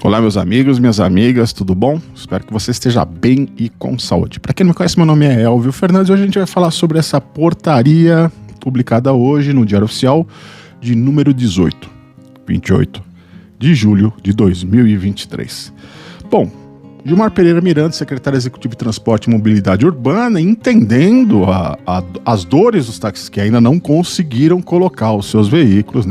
Olá, meus amigos, minhas amigas, tudo bom? Espero que você esteja bem e com saúde. Para quem não me conhece, meu nome é Elvio Fernandes e hoje a gente vai falar sobre essa portaria publicada hoje no Diário Oficial de número 28 de julho de 2023. Bom, Gilmar Pereira Miranda, secretário executivo de Transporte e Mobilidade Urbana, entendendo as dores dos táxis que ainda não conseguiram colocar os seus veículos,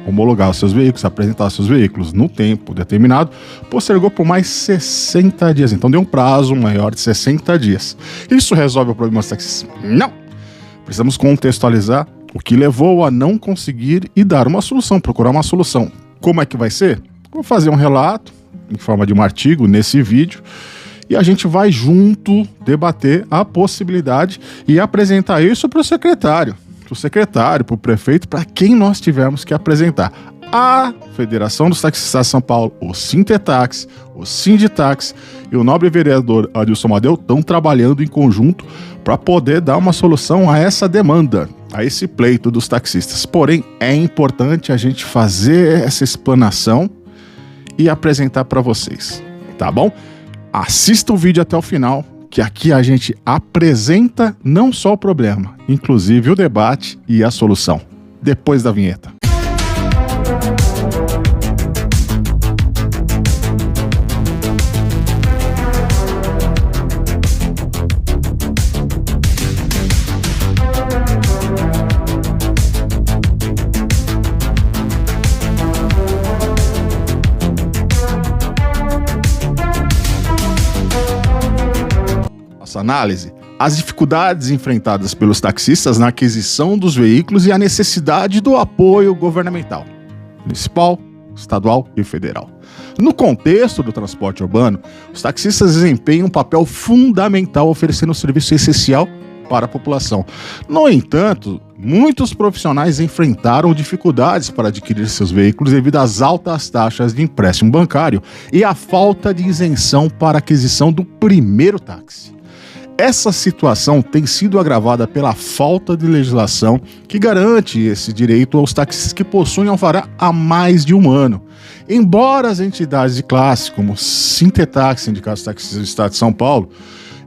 homologar os seus veículos, apresentar os seus veículos no tempo determinado, postergou por mais 60 dias. Então deu um prazo maior de 60 dias. Isso resolve o problema dos táxis? Não! Precisamos contextualizar o que levou a não conseguir e dar uma solução, procurar uma solução. Como é que vai ser? Vou fazer um relato em forma de um artigo nesse vídeo e a gente vai junto debater a possibilidade e apresentar isso para o secretário, para o prefeito, para quem nós tivermos que apresentar. A Federação dos Taxistas de São Paulo, o Sintetax, o Sinditax e o nobre vereador Adilson Amadeu estão trabalhando em conjunto para poder dar uma solução a essa demanda, a esse pleito dos taxistas. Porém, é importante a gente fazer essa explanação e apresentar para vocês, tá bom? Assista o vídeo até o final, que aqui a gente apresenta não só o problema, inclusive o debate e a solução. Depois da vinheta. Nossa análise: as dificuldades enfrentadas pelos taxistas na aquisição dos veículos e a necessidade do apoio governamental, municipal, estadual e federal. No contexto do transporte urbano, os taxistas desempenham um papel fundamental oferecendo um serviço essencial para a população. No entanto, muitos profissionais enfrentaram dificuldades para adquirir seus veículos devido às altas taxas de empréstimo bancário e à falta de isenção para a aquisição do primeiro táxi. Essa situação tem sido agravada pela falta de legislação que garante esse direito aos taxistas que possuem alvará há mais de um ano. Embora as entidades de classe, como o Sintetax, Sindicato dos Taxistas do Estado de São Paulo,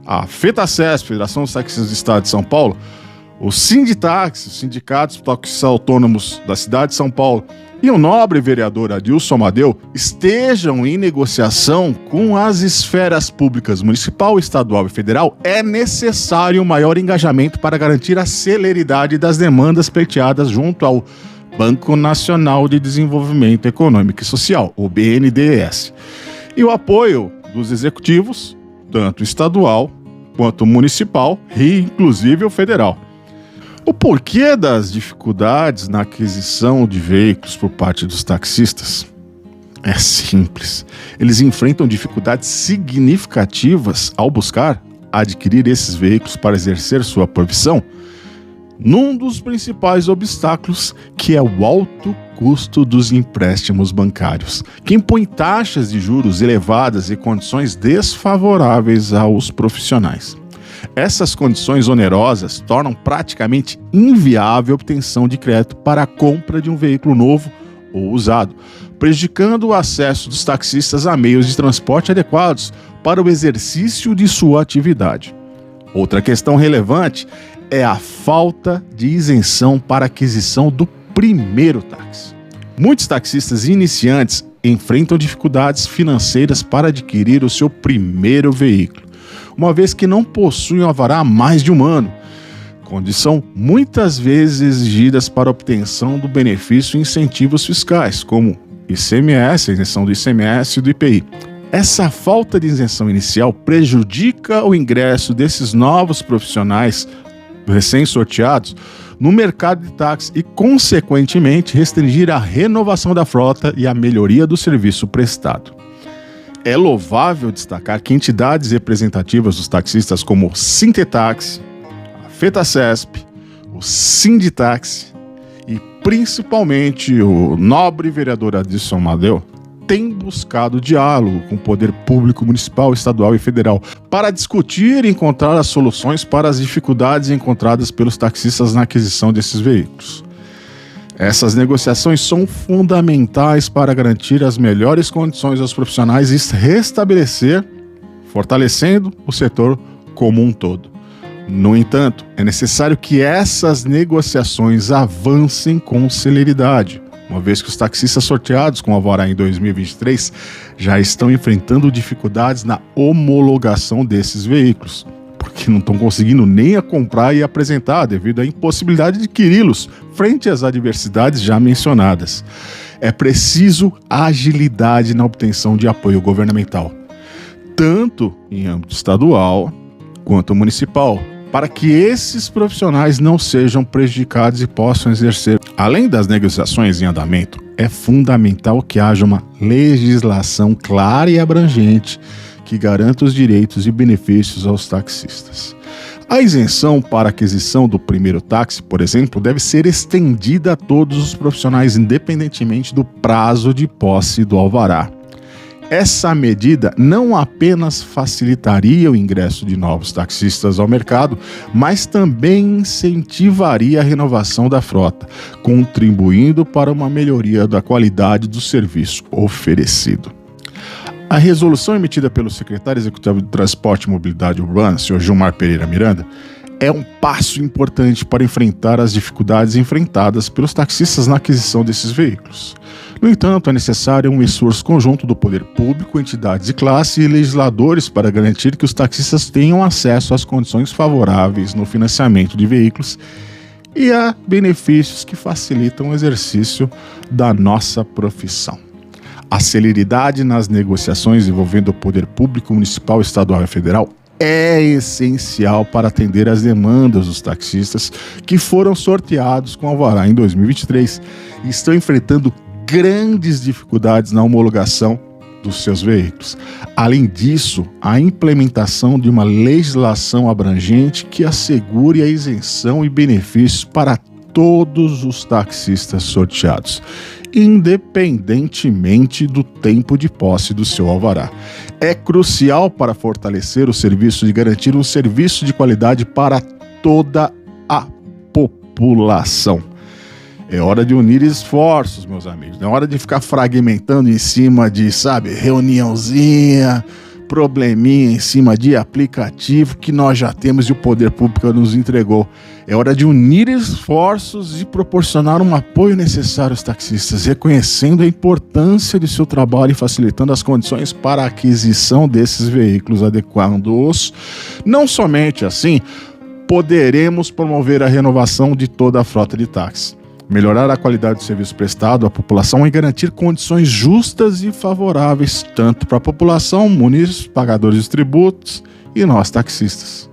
a FETACESP, Federação dos Taxistas do Estado de São Paulo, o Sinditax, os sindicatos de taxistas autônomos da cidade de São Paulo, e o nobre vereador Adilson Amadeu estejam em negociação com as esferas públicas municipal, estadual e federal, é necessário um maior engajamento para garantir a celeridade das demandas pleiteadas junto ao Banco Nacional de Desenvolvimento Econômico e Social, o BNDES, e o apoio dos executivos, tanto estadual quanto municipal e inclusive o federal. O porquê das dificuldades na aquisição de veículos por parte dos taxistas é simples. Eles enfrentam dificuldades significativas ao buscar adquirir esses veículos para exercer sua profissão, num dos principais obstáculos, que é o alto custo dos empréstimos bancários, que impõe taxas de juros elevadas e condições desfavoráveis aos profissionais. Essas condições onerosas tornam praticamente inviável a obtenção de crédito para a compra de um veículo novo ou usado, prejudicando o acesso dos taxistas a meios de transporte adequados para o exercício de sua atividade. Outra questão relevante é a falta de isenção para a aquisição do primeiro táxi. Muitos taxistas iniciantes enfrentam dificuldades financeiras para adquirir o seu primeiro veículo, uma vez que não possuem o alvará há mais de um ano, condição muitas vezes exigidas para a obtenção do benefício e incentivos fiscais, como ICMS, a isenção do ICMS e do IPI. Essa falta de isenção inicial prejudica o ingresso desses novos profissionais recém-sorteados no mercado de táxi e, consequentemente, restringir a renovação da frota e a melhoria do serviço prestado. É louvável destacar que entidades representativas dos taxistas como o Sintetax, a FETACESP, o Sinditax e principalmente o nobre vereador Adilson Amadeu têm buscado diálogo com o poder público municipal, estadual e federal para discutir e encontrar as soluções para as dificuldades encontradas pelos taxistas na aquisição desses veículos. Essas negociações são fundamentais para garantir as melhores condições aos profissionais e restabelecer, fortalecendo o setor como um todo. No entanto, é necessário que essas negociações avancem com celeridade, uma vez que os taxistas sorteados com alvará em 2023 já estão enfrentando dificuldades na homologação desses veículos, porque não estão conseguindo nem a comprar e apresentar devido à impossibilidade de adquiri-los frente às adversidades já mencionadas. É preciso agilidade na obtenção de apoio governamental, tanto em âmbito estadual quanto municipal, para que esses profissionais não sejam prejudicados e possam exercer. Além das negociações em andamento, é fundamental que haja uma legislação clara e abrangente que garanta os direitos e benefícios aos taxistas. A isenção para aquisição do primeiro táxi, por exemplo, deve ser estendida a todos os profissionais, independentemente do prazo de posse do alvará. Essa medida não apenas facilitaria o ingresso de novos taxistas ao mercado, mas também incentivaria a renovação da frota, contribuindo para uma melhoria da qualidade do serviço oferecido. A resolução emitida pelo secretário executivo de Transporte e Mobilidade Urbana, Sr. Gilmar Pereira Miranda, é um passo importante para enfrentar as dificuldades enfrentadas pelos taxistas na aquisição desses veículos. No entanto, é necessário um esforço conjunto do poder público, entidades de classe e legisladores para garantir que os taxistas tenham acesso às condições favoráveis no financiamento de veículos e a benefícios que facilitam o exercício da nossa profissão. A celeridade nas negociações envolvendo o poder público municipal, estadual e federal é essencial para atender às demandas dos taxistas que foram sorteados com alvará em 2023 e estão enfrentando grandes dificuldades na homologação dos seus veículos. Além disso, a implementação de uma legislação abrangente que assegure a isenção e benefícios para todos os taxistas sorteados, independentemente do tempo de posse do seu alvará. É crucial para fortalecer o serviço e garantir um serviço de qualidade para toda a população. É hora de unir esforços, meus amigos. É hora de ficar fragmentando em cima de, reuniãozinha, probleminha em cima de aplicativo que nós já temos e o poder público nos entregou. É hora de unir esforços e proporcionar um apoio necessário aos taxistas, reconhecendo a importância de seu trabalho e facilitando as condições para a aquisição desses veículos, adequando-os. Não somente assim, poderemos promover a renovação de toda a frota de táxi, melhorar a qualidade do serviço prestado à população e garantir condições justas e favoráveis tanto para a população, munícipes, pagadores de tributos e nós taxistas.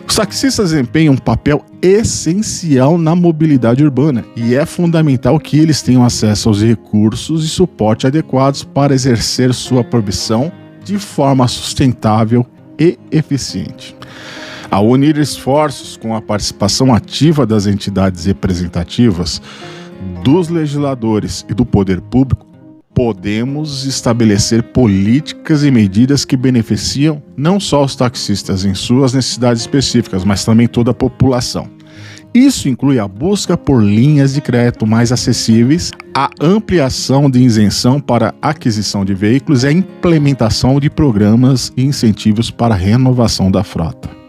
Os taxistas desempenham um papel essencial na mobilidade urbana e é fundamental que eles tenham acesso aos recursos e suporte adequados para exercer sua profissão de forma sustentável e eficiente. Ao unir esforços com a participação ativa das entidades representativas, dos legisladores e do poder público, podemos estabelecer políticas e medidas que beneficiam não só os taxistas em suas necessidades específicas, mas também toda a população. Isso inclui a busca por linhas de crédito mais acessíveis, a ampliação de isenção para aquisição de veículos e a implementação de programas e incentivos para a renovação da frota.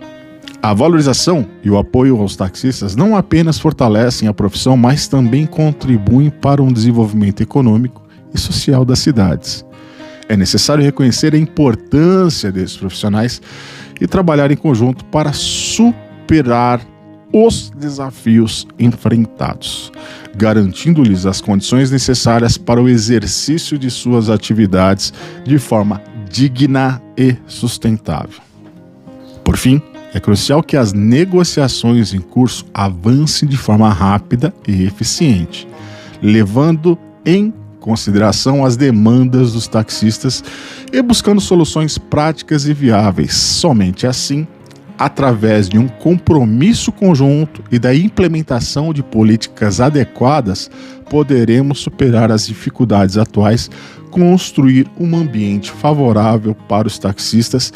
A valorização e o apoio aos taxistas não apenas fortalecem a profissão, mas também contribuem para um desenvolvimento econômico e social das cidades. É necessário reconhecer a importância desses profissionais e trabalhar em conjunto para superar os desafios enfrentados, garantindo-lhes as condições necessárias para o exercício de suas atividades de forma digna e sustentável. Por fim, é crucial que as negociações em curso avancem de forma rápida e eficiente, levando em consideração as demandas dos taxistas e buscando soluções práticas e viáveis. Somente assim, através de um compromisso conjunto e da implementação de políticas adequadas, poderemos superar as dificuldades atuais, construir um ambiente favorável para os taxistas,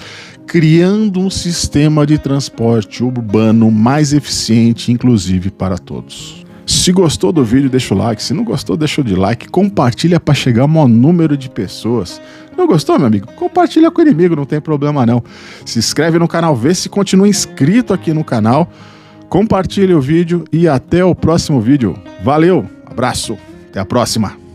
criando um sistema de transporte urbano mais eficiente e inclusive para todos. Se gostou do vídeo, deixa o like. Se não gostou, deixa o dislike. Compartilha para chegar ao maior número de pessoas. Não gostou, meu amigo? Compartilha com o inimigo, não tem problema não. Se inscreve no canal, vê se continua inscrito aqui no canal. Compartilha o vídeo e até o próximo vídeo. Valeu, abraço, até a próxima.